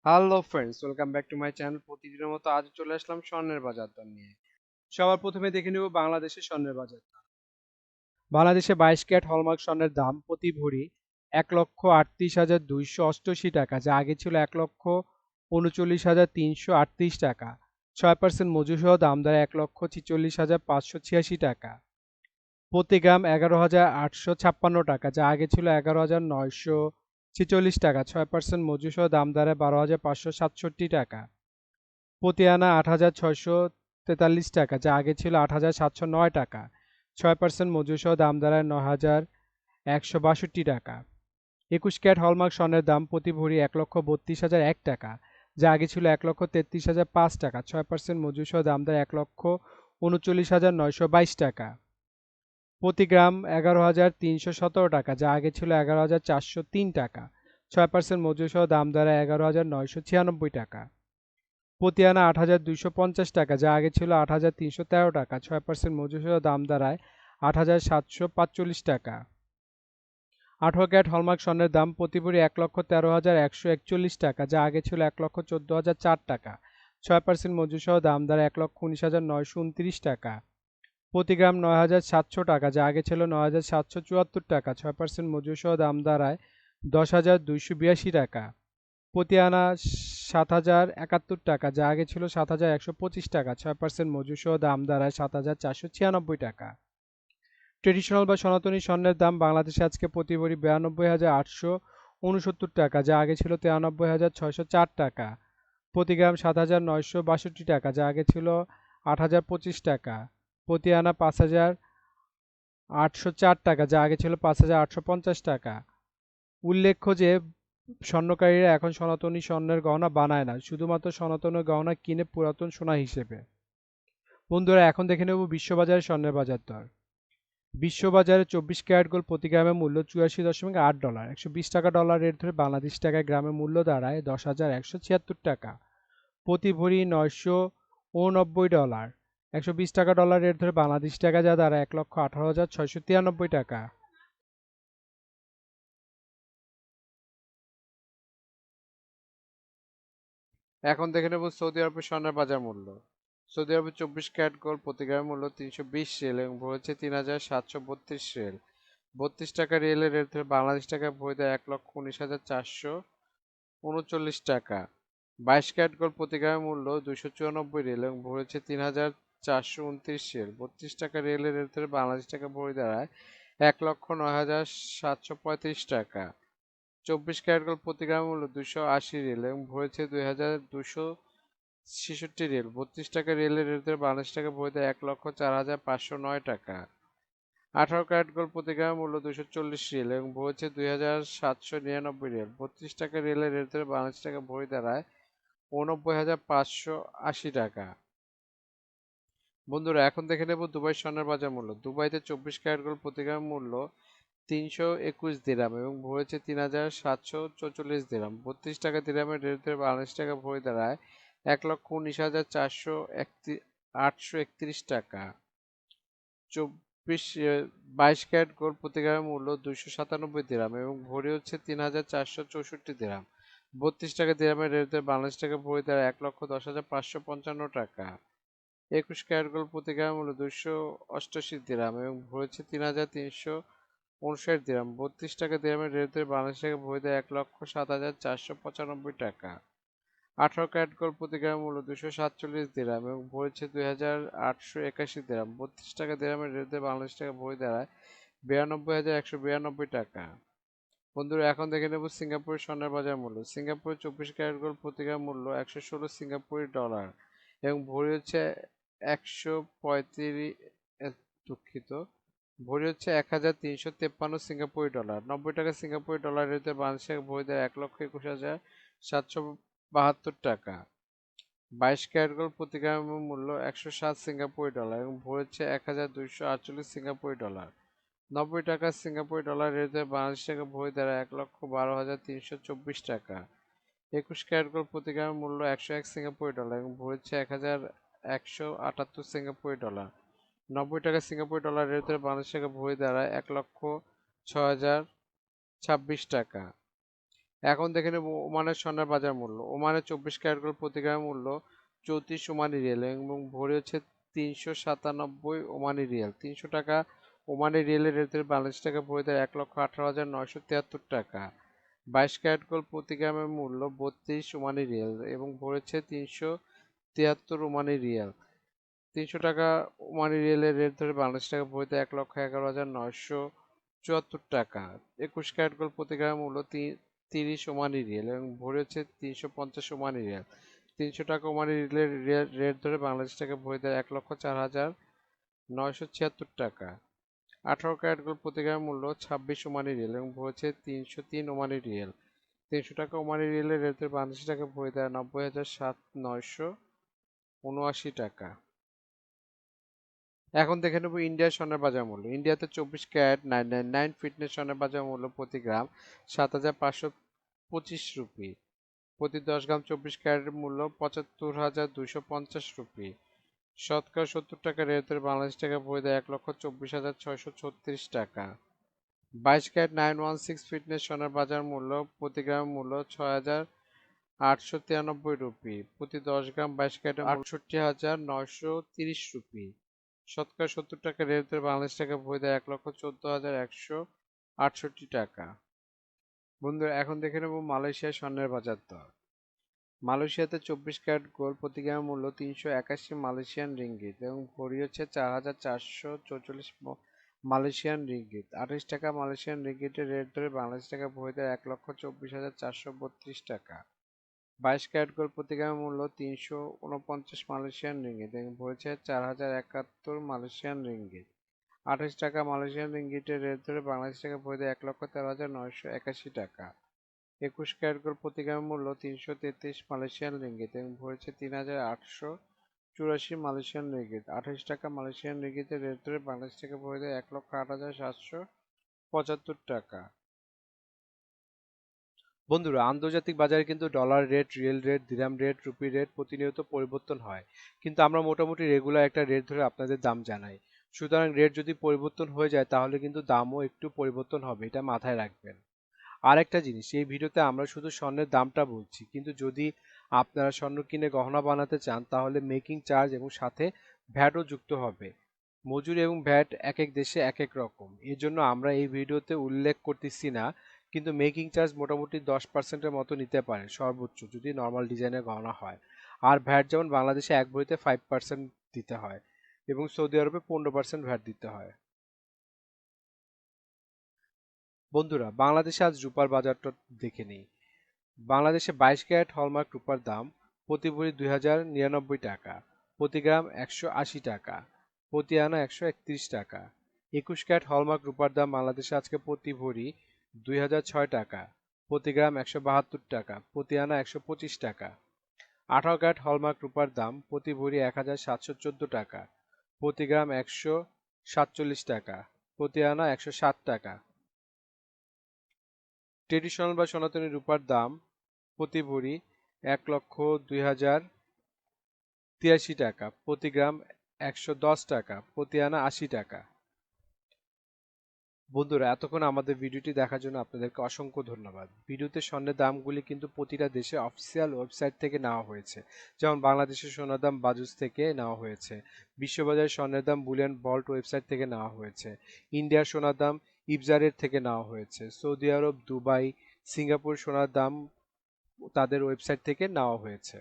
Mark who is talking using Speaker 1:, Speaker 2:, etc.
Speaker 1: Hello friends, welcome back to my channel. প্রতিদিনের মতো আজ চলে আসলাম স্বর্ণের বাজার দর নিয়ে। সবার প্রথমে দেখে নেব বাংলাদেশের স্বর্ণের বাজার দর। বাংলাদেশে 22 ক্যারেট হলমার্ক স্বর্ণের দাম প্রতি ভরি 1,38,288 টাকা, যা আগে ছিল 1,39,338 টাকা। 6% মজুরিসহ দাম দাঁড়ায় 1,46,586 টাকা। প্রতি গ্রাম 11,856 টাকা, যা আগে ছিল 11,946 টাকা। 6% মজুরিসহ দাম দাঁড়ায় 12,567 টাকা। প্রতি আনা ৮,৬৪৩ টাকা, যা আগে ছিল ৮,৭০৯ টাকা। ৬% মজুরিসহ দাম দাঁড়ায় ৯,১৬২ টাকা। ২১ ক্যারেট হলমার্ক স্বর্ণের দাম প্রতি ভরি ১,৩২,০০১ টাকা, যা আগে ছিল ১,৩৩,০০৫ টাকা। ৬% মজুরিসহ দাম দাঁড়ায় ১,৩৯,৯২২ টাকা। প্রতি গ্রাম ১১,৩১৭ টাকা, যা আগে ছিল ১১,৪০৩ টাকা। ৬% মজুরিসহ দাম দাঁড়ায় ১১,৯৯৬ টাকা। প্রতি আনা ৮,২৫০ টাকা, যা আগে ছিল ৮,৩১৩ টাকা। ৬% মজুরিসহ দাম দাঁড়ায় ৮,৭৪৫ টাকা। ১৮ ক্যারেট হলমার্ক স্বর্ণের দাম প্রতি ভরি ১,১৩,১৪১ টাকা, যা আগে ছিল ১,১৪,০০৪ টাকা। ৬% মজুরিসহ দাম দাঁড়ায় ১,১৯,৯২৯ টাকা। প্রতি গ্রাম ৯,৭০০ টাকা, যা আগে ছিল ৯,৭৭৪ টাকা। ৬% মজুরিসহ দাম দাঁড়ায় ১০,২৮২ টাকা। প্রতি আনা ৭,০৭১ টাকা, যা আগে ছিল ৭,১২৫ টাকা। ৬% মজুরিসহ দাম দাঁড়ায় ৭,৪৯৬ টাকা। ট্রেডিশনাল বা সনাতনী স্বর্ণের দাম বাংলাদেশে আজকে প্রতি ভরি ৯২,৮৬৯ টাকা, যা আগে ছিল ৯৩,৬০৪ টাকা। প্রতি গ্রাম ৭,৯৬২ টাকা, যা আগে ছিল ৮,০২৫ টাকা। প্রতি আনা ৫,৮০৪ টাকা, যা আগে ছিল ৫,৮৫০ টাকা। উল্লেখ্য যে স্বর্ণকারীরা এখন সনাতনী স্বর্ণের গহনা বানায় না, শুধুমাত্র সনাতনী গহনা কিনে পুরাতন সোনা হিসেবে। বন্ধুরা, এখন দেখে নেব বিশ্ববাজারে স্বর্ণের বাজার দর। বিশ্ববাজারে ২৪ ক্যারেট গোল্ড প্রতি গ্রামের মূল্য $৮৪.৮ ১২০ টাকা ডলার রেট ধরে বাংলাদেশ টাকায় গ্রামের মূল্য দাঁড়ায় ১০,১৭৬ টাকা। প্রতি ভরি $৯৮৯ ১২০ টাকা ডলার রেট ধরে বাংলাদেশ টাকা যা দাঁড়ায় ১,১৮,৬৯৩ টাকা। এখন দেখে নেব সৌদি আরবের স্বর্ণের বাজার মূল্য। সৌদি আরবে ২৪ ক্যারেট গোল্ড প্রতি গ্রামের মূল্য ৩২০ রিয়াল এবং ভরেছে ৩,৭৩২ রিয়াল। ৩২ টাকা রিয়েলের রেট ধরে বাংলাদেশ টাকায় ভরে দেয় ১,১৯,৪৩৯ টাকা। ২২ ক্যারেট গোল্ড প্রতি গ্রামের মূল্য ২৯৪ রিয়াল এবং ভরেছে ৩,৪২৯ রিয়াল। ৩২ টাকা রিয়েলের রেট ধরে বাংলাদেশ টাকা ভরে দাঁড়ায় ১,০৯,৭৩৫ টাকা। ২৪ ক্যারেট গোল্ড প্রতি গ্রামের মূল্য ২৮০ রিয়াল এবং ভরেছে ২,২৬৬ রিয়াল। ৩২ টাকা রিয়েলের রেট ধরে বাংলাদেশ টাকা ভরে দেয় ১,০৪,৫০৯ টাকা। ১৮ ক্যারেট গোল্ড প্রতি গ্রামের মূল্য ২৪০ রিয়াল এবং ভরেছে ২,৭৯৯ রিয়াল। ৩২ টাকা রিয়েলের রেট ধরে বাংলাদেশ টাকা ভরে দাঁড়ায় ৮৯,৫৮০ টাকা। বন্ধুরা, এখন দেখে নেব দুবাই স্বর্ণের বাজার মূল্য। দুবাইতে ২৪ ক্যারেট গোল্ড প্রতি গ্রামের মূল্য ৩২১ দিরহাম এবং ভরেছে ৩,৭৪৪ দিরহাম। ৩২ টাকা দিরহামের রেট ধরে বাংলাদেশ টাকা ভরে দাঁড়ায় ১,১৯,৮৩১ টাকা। ২২ ক্যারেট গোল্ড প্রতি গ্রামের মূল্য ২৯৭ দিরহাম এবং ভরি হচ্ছে ৩,৪৬৪ দিরহাম। ৩২ টাকা দিরহামের রেট ধরে বাংলাদেশ টাকা ভরে দাঁড়ায় ১,১০,৫৫৫ টাকা। ২১ ক্যারেট গোল্ড প্রতি গ্রামের মূল্য ২৮৮ দিরহাম এবং ভরেছে ৩,৩৫৯ দিরহাম। ৩২ টাকা দিরহামের রেট ধরে বাংলাদেশ টাকা ভরে দেয় ১,০৭,৪৯৫ টাকা। ১৮ ক্যারেট গোল্ড প্রতি গ্রামের মূল্য ২৪৭ দিরহাম এবং ভরেছে ২,৮৮১ দিরহাম। ৩২ টাকা দিরহামের রেট ধরে বাংলাদেশ টাকা ভরে দাঁড়ায় ৯২,১৯২ টাকা। বন্ধুরা, এখন দেখে নেব সিঙ্গাপুরের স্বর্ণের বাজার মূল্য। সিঙ্গাপুরের ২৪ ক্যারেট গোল্ড প্রতি গ্রাম মূল্য ১১৬ সিঙ্গাপুরি ডলার এবং ভরি হচ্ছে ১৩৫ দুঃখিত ভরি হচ্ছে ১,৩৫৩ সিঙ্গাপুরি ডলার। ৯০ টাকা সিঙ্গাপুরি ডলার রেটে বাংলাদেশ টাকা ভরি দেয় ১,২১,৭৭২ টাকা। ২২ ক্যারেট গোল্ড প্রতি গ্রামের মূল্য ১০৭ সিঙ্গাপুরি ডলার এবং ভরি হচ্ছে ১,২৪৮ সিঙ্গাপুরি ডলার। ৯০ টাকা সিঙ্গাপুরি ডলার রেটে বাংলাদেশ টাকা ভরি দাঁড়ায় ১,১২,৩২৪ টাকা। ২১ ক্যারেট গোল্ড প্রতি গ্রামের মূল্য ১০১ সিঙ্গাপুরি ডলার এবং ভরেছে ১,১৭৮ সিঙ্গাপুরি ডলার। ৯০ টাকা সিঙ্গাপুরি ডলার রেটে বাংলাদেশ টাকা ভরি দাঁড়ায় ১,০৬,০২৬ টাকা।
Speaker 2: এখন দেখে নেব ওমানের স্বর্ণের বাজার মূল্য। ওমানের 24 ক্যারেট গোল্ড প্রতি গ্রাম মূল্য 34 ওমানি রিয়াল এবং ভরি হচ্ছে 397 ওমানি রিয়াল। 300 টাকা ওমানি রিয়ালের রেট ধরে বাংলাদেশ টাকা ভরি দেয় 1,18,973 টাকা। 22 ক্যারেট গোল্ড প্রতি গ্রামের মূল্য 32 ওমানি রিয়াল এবং ভরেছে 373 ওমানি রিয়াল। 300 টাকা ওমানি রিয়ালের রেট ধরে বাংলাদেশ টাকা ভরি দেয় 1,11,974 টাকা। 21 ক্যারেট গোল্ড প্রতি গ্রামের মূল্য 30 ওমানি রিয়াল এবং ভরি হচ্ছে 350 ওমানি রিয়াল। 300 টাকা ওমানি রিয়ালের রেট ধরে বাংলাদেশ টাকা ভরি দেয় 1,04,976 টাকা। 18 ক্যারেট গোল্ড প্রতি গ্রাম মূল্য 26 ওমানি রিয়াল এবং ভরেছে 303 ওমানি রিয়াল। 300 টাকা ওমানি রিয়ালের রেট ধরে বাংলাদেশ টাকা ভরি দেয় 90,979 টাকা। এখন দেখে নেব ইন্ডিয়ার স্বর্ণের বাজার মূল্য। ইন্ডিয়াতে 24 ক্যারেট 999 ফিটনেস স্বর্ণের বাজার মূল্য প্রতি গ্রাম 7,525 রুপি। প্রতি 10 গ্রাম 24 ক্যারেটের মূল্য 75,250 রুপি। শতকরা 70 টাকা রেট ধরে বাংলাদেশ টাকা ভরি দেয় 1,24,636 টাকা। 22 ক্যারেট 916 ফিটনেস সোনার বাজার মূল্য প্রতি গ্রামের মূল্য 6,893 রুপি। প্রতি 10 গ্রাম 22 ক্যারেটের 68,930 রুপি। শতকরা 70 টাকা রেট ধরে বাংলাদেশ টাকা ভরি দেয় 1,14,168 টাকা। বন্ধুরা এখন দেখে নেব মালয়েশিয়ার স্বর্ণের বাজার দর। মালয়েশিয়াতে 24 ক্যারেট গোল্ড প্রতি গ্রামের মূল্য 381 মালয়েশিয়ান রিঙ্গিত এবং ভরি হচ্ছে 4,444 মালয়েশিয়ান রিঙ্গিত। 28 টাকা মালয়েশিয়ান রিঙ্গিতের রেট ধরে বাংলাদেশ টাকা ভরি দেয় 1,24,432 টাকা। 22 ক্যারেট গোল্ড প্রতি গ্রামের মূল্য 349 মালয়েশিয়ান রিঙ্গিত এবং ভরেছে 4,071 মালয়েশিয়ান রিঙ্গিত। 28 টাকা মালয়েশিয়ান রিঙ্গিতের রেট ধরে বাংলাদেশ টাকা ভরি দেয় 1,13,981 টাকা। 21 ক্যারেট গোল্ড প্রতি গ্রামের মূল্য 333 মালয়েশিয়ান রিঙ্গিত এবং ভরেছে 3,884 মালয়েশিয়ান রিঙ্গিত। 28 টাকা মালয়েশিয়ান রিঙ্গিতের রেট ধরে বাংলাদেশ টাকা ভরি দেয় 1,08,775 টাকা।
Speaker 1: বন্ধুরা, আন্তর্জাতিক বাজারে কিন্তু ডলার রেট, রিয়েল রেট, দিরহাম রেট, রুপি রেট প্রতিনিয়ত পরিবর্তন হয়, কিন্তু আমরা মোটামুটি রেগুলার একটা রেট ধরে আপনাদের দাম জানাই। সুতরাং রেট যদি পরিবর্তন হয়ে যায় তাহলে কিন্তু দামও একটু পরিবর্তন হবে, এটা মাথায় রাখবেন। আর একটা জিনিস, এই ভিডিওতে আমরা শুধু স্বর্ণের দামটা বলছি, কিন্তু যদি আপনারা স্বর্ণ কিনে গহনা বানাতে চান তাহলে মেকিং চার্জ এবং সাথে ভ্যাটও যুক্ত হবে। মজুরি এবং ভ্যাট এক এক দেশে এক এক রকম, এর জন্য আমরা এই ভিডিওতে উল্লেখ করতেছি না, কিন্তু মেকিং চার্জ মোটামুটি 10%-এর মতো নিতে পারে সর্বোচ্চ, যদি নর্মাল ডিজাইনের গহনা হয়। আর ভ্যাট যেমন বাংলাদেশে এক ভরিতে 5% দিতে হয় এবং সৌদি আরবে 15% ভ্যাট দিতে হয়। বন্ধুরা, বাংলাদেশে আজ রূপার বাজারটা দেখে নিই। বাংলাদেশে 22 ক্যারেট হলমার্ক রূপার দাম প্রতি ভরি 2,099 টাকা, প্রতি গ্রাম 180 টাকা, প্রতি আনা 131 টাকা। 21 ক্যারেট হলমার্ক রূপার দাম বাংলাদেশে আজকে প্রতি ভরি 2,006 টাকা, প্রতি গ্রাম 172 টাকা, প্রতি আনা 125 টাকা। 18 ক্যারেট হলমার্ক রূপার দাম প্রতি ভরি 1,714 টাকা, প্রতি গ্রাম 147 টাকা, প্রতি আনা 160 টাকা। ট্রেডিশনাল বা সনাতনী রূপার দাম প্রতি ভরি 1,02,083 টাকা, প্রতি গ্রাম 110 টাকা, প্রতি আনা 80 টাকা। বন্ধুরা, এতক্ষণ আমাদের ভিডিওটি দেখার জন্য আপনাদেরকে অসংখ্য ধন্যবাদ। ভিডিওতে স্বর্ণের দামগুলি কিন্তু প্রতিটা দেশে অফিসিয়াল ওয়েবসাইট থেকে নেওয়া হয়েছে, যেমন বাংলাদেশের সোনার দাম বাজুস থেকে নেওয়া হয়েছে, বিশ্ববাজার স্বর্ণের দাম বুলিয়ান ভল্ট ওয়েবসাইট থেকে নেওয়া হয়েছে, ইন্ডিয়ার সোনার দাম ইবজারের থেকে নেওয়া হয়েছে, সৌদি আরব, দুবাই, সিঙ্গাপুর সোনার দাম তাদের ওয়েবসাইট থেকে নেওয়া হয়েছে।